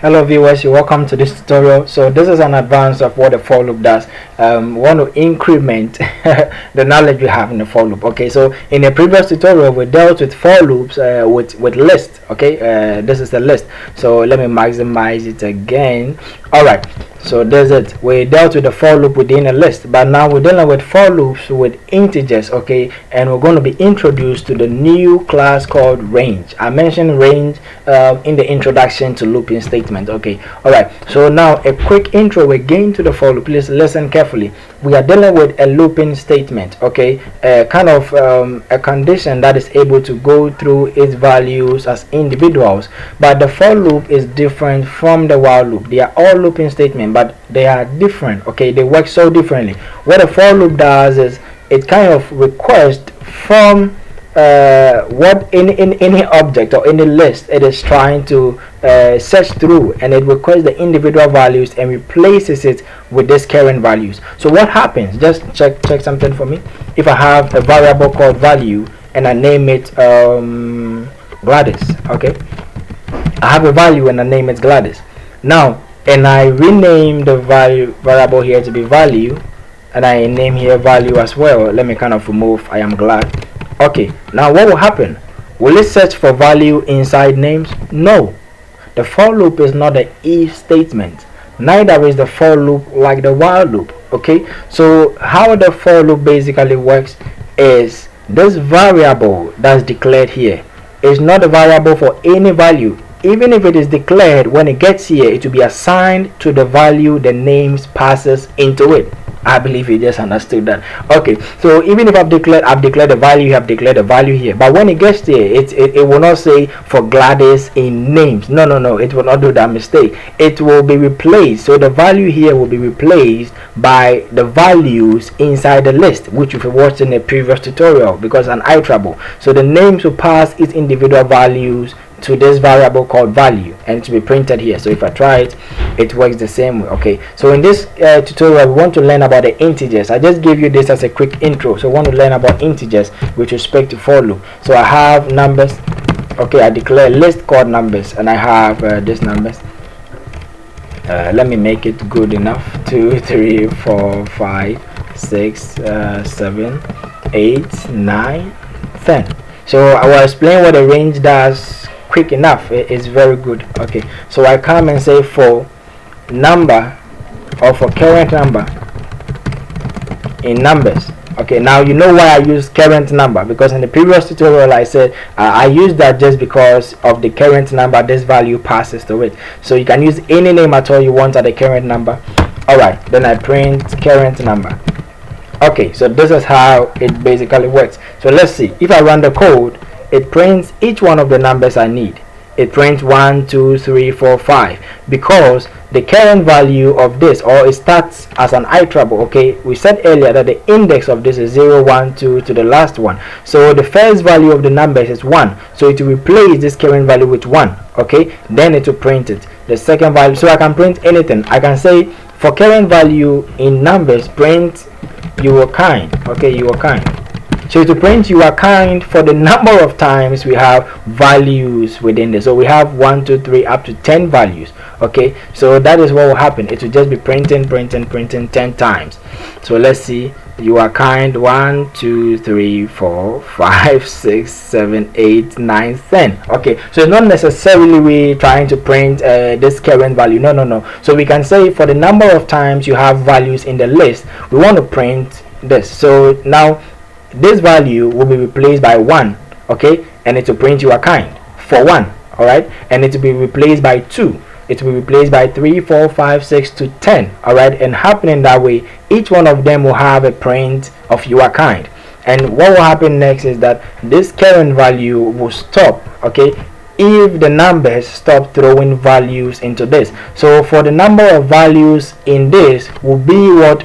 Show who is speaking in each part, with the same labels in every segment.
Speaker 1: Hello viewers, you're welcome to this tutorial. So this is an advance of what the for loop does. We want to increment the knowledge we have in the for loop. Okay, so in the previous tutorial we dealt with for loops with list. Okay, this is the list. So let me maximize it again. Alright, so there's it. We dealt with the for loop within a list, but now we're dealing with for loops with integers. Okay, and we're going to be introduced to the new class called range. I mentioned range in the introduction to looping statement. Okay, all right, so now a quick intro again to the for loop. Please listen carefully. We are dealing with a looping statement. Okay, kind of a condition that is able to go through its values as individuals, but the for loop is different from the while loop. They are all looping statements, but they are different. Okay, they work so differently. What a for loop does is it kind of requests from what in any object or any list it is trying to search through, and it requires the individual values and replaces it with this current values. So what happens, just check something for me. If I have a variable called value and I name it Gladys, okay, I have a value and I name it Gladys now, and I rename the variable here to be value, and I name here value as well. Let me kind of remove I am glad. Okay, now what will happen? Will it search for value inside names? No. The for loop is not an if statement, neither is the for loop like the while loop. Okay, so how the for loop basically works is this variable that's declared here is not a variable for any value. Even if it is declared, when it gets here, it will be assigned to the value the names passes into it. I believe you just understood that. Okay, so even if I've declared the value, you have declared the value here, but when it gets there, it will not say for Gladys in names. No, it will not do that mistake. It will be replaced. So the value here will be replaced by the values inside the list, which we've watched in the previous tutorial, because an iterable. So the names will pass its individual values to this variable called value, and it will be printed here. So if I try it, it works the same way. Okay, so in this tutorial we want to learn about the integers. I just gave you this as a quick intro, so we want to learn about integers with respect to for loop. So I have numbers. Okay, I declare a list called numbers, and I have these numbers. Let me make it good enough. 2 3 4 5 6 7 8 9 10. So I will explain what a range does quick enough. It's very good. Okay, so I come and say for number or for current number in numbers. Okay, now you know why I use current number, because in the previous tutorial I said I used that just because of the current number this value passes to it. So you can use any name at all you want at the current number. Alright, then I print current number. Okay, so this is how it basically works. So let's see, if I run the code, it prints each one of the numbers I need. It prints 1 2 3 4 5 because the current value of this, or it starts as an iterable. Okay, we said earlier that the index of this is 0 1 2 to the last one, so the first value of the numbers is 1, so it will replace this current value with 1. Okay, then it will print it, the second value. So I can print anything. I can say for current value in numbers, print you are kind. Okay, you are kind. So to print you are kind for the number of times we have values within this. So we have 1 2 3 up to 10 values. Okay, so that is what will happen. It will just be printing 10 times. So let's see, you are kind 1 2 3 4 5 6 7 8 9 10. Okay, so it's not necessarily we trying to print this current value. No. So we can say for the number of times you have values in the list, we want to print this. So now this value will be replaced by 1. Okay, and it will print you are kind for 1. All right, and it will be replaced by 2. It will be replaced by 3 4 5 6 to 10. All right, and happening that way, each one of them will have a print of you are kind. And what will happen next is that this current value will stop. Okay, if the numbers stop throwing values into this. So for the number of values in this will be what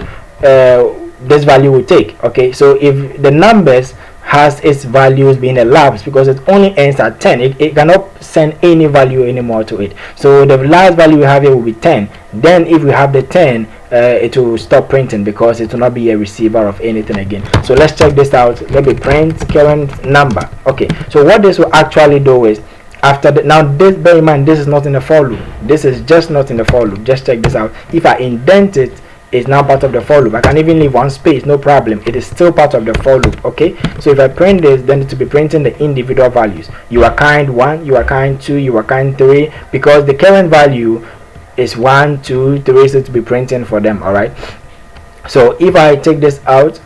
Speaker 1: this value will take. Okay, so if the numbers has its values being elapsed, because it only ends at 10, it cannot send any value anymore to it. So the last value we have here will be 10. Then if we have the 10, it will stop printing because it will not be a receiver of anything again. So let's check this out. Let me print current number. Okay, so what this will actually do is After that, now this, bear in mind, this is not in the for loop. This is just not in the for loop. Just check this out. If I indent it, it's now part of the for loop. I can even leave one space, no problem. It is still part of the for loop. Okay, so if I print this, then it will be printing the individual values. You are kind 1, you are kind 2, you are kind 3, because the current value is 1, 2, 3, so to be printing for them. All right, so if I take this out,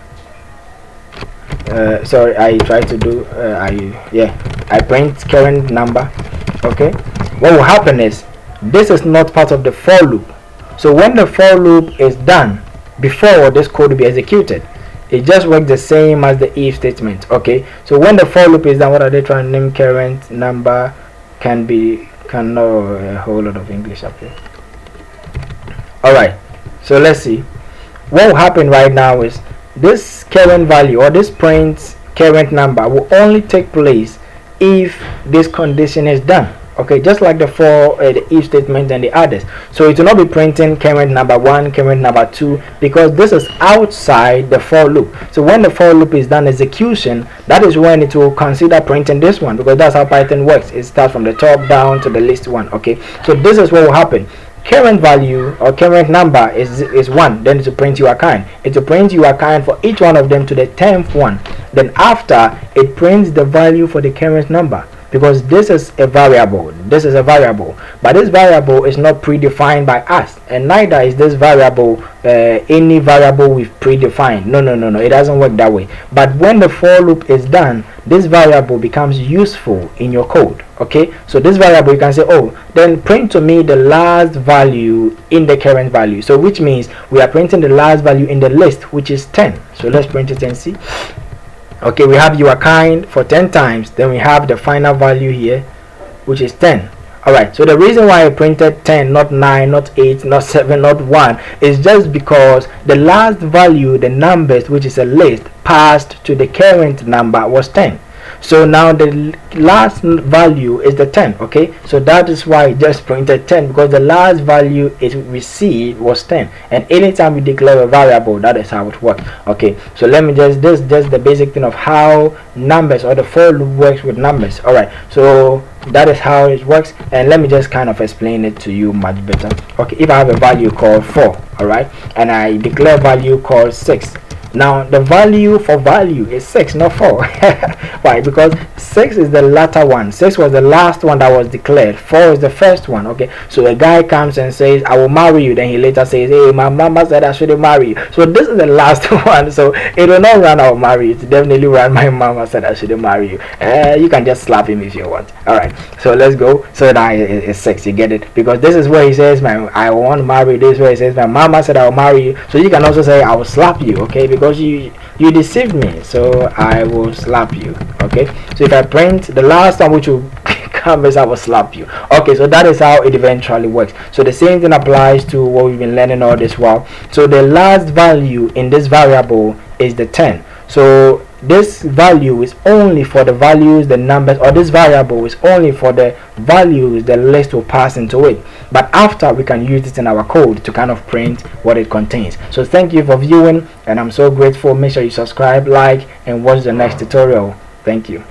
Speaker 1: sorry, I try to do I print current number. Okay, what will happen is this is not part of the for loop. So when the for loop is done, before this code will be executed, it just works the same as the if statement. Okay, so when the for loop is done, what are they trying to name? Current number can a whole lot of English up here. All right, so let's see what will happen right now is this current value, or this print current number, will only take place if this condition is done. Okay, just like the for the if statement and the others. So it will not be printing current number 1, current number 2, because this is outside the for loop. So when the for loop is done execution, that is when it will consider printing this one, because that's how Python works. It starts from the top down to the least one. Okay, so this is what will happen. Current value or current number is 1, then it will print you a kind. It will print you a kind for each one of them to the 10th one. Then after, it prints the value for the current number, because this is a variable. This is a variable, but this variable is not predefined by us, and neither is this variable any variable we've predefined. No, it doesn't work that way. But when the for loop is done, this variable becomes useful in your code. Okay, so this variable, you can say, oh, then print to me the last value in the current value. So which means we are printing the last value in the list, which is 10. So let's print it and see. Okay, we have you are kind for 10 times, then we have the final value here, which is 10. Alright, so the reason why I printed 10, not 9, not 8, not 7, not 1, is just because the last value, the numbers, which is a list, passed to the current number was 10. So now the last value is the 10. Okay, so that is why I just printed 10, because the last value it received was 10, and anytime we declare a variable, that is how it works. Okay, so let me just the basic thing of how numbers or the for loop works with numbers. All right, so that is how it works, and let me just kind of explain it to you much better. Okay, if I have a value called 4, all right, and I declare value called 6. Now the value for value is 6, not 4. Why? Because 6 is the latter one. 6 was the last one that was declared. 4 is the first one. Okay, so a guy comes and says, I will marry you. Then he later says, hey, my mama said I shouldn't marry you. So this is the last one. So it will not run, I will marry you. It definitely run, my mama said I shouldn't marry you. You can just slap him if you want. Alright, so let's go. So that is 6, you get it? Because this is where he says, I want to marry you. This is where he says, my mama said I will marry you. So you can also say, I will slap you. Okay, because you deceived me, so I will slap you. Okay, so if I print the last one which will come is I will slap you. Okay, so that is how it eventually works. So the same thing applies to what we've been learning all this while. So the last value in this variable is the 10. So this value is only for the values, the numbers, or this variable is only for the values the list will pass into it. But after, we can use it in our code to kind of print what it contains. So thank you for viewing, and I'm so grateful. Make sure you subscribe, like, and watch the next tutorial. Thank you.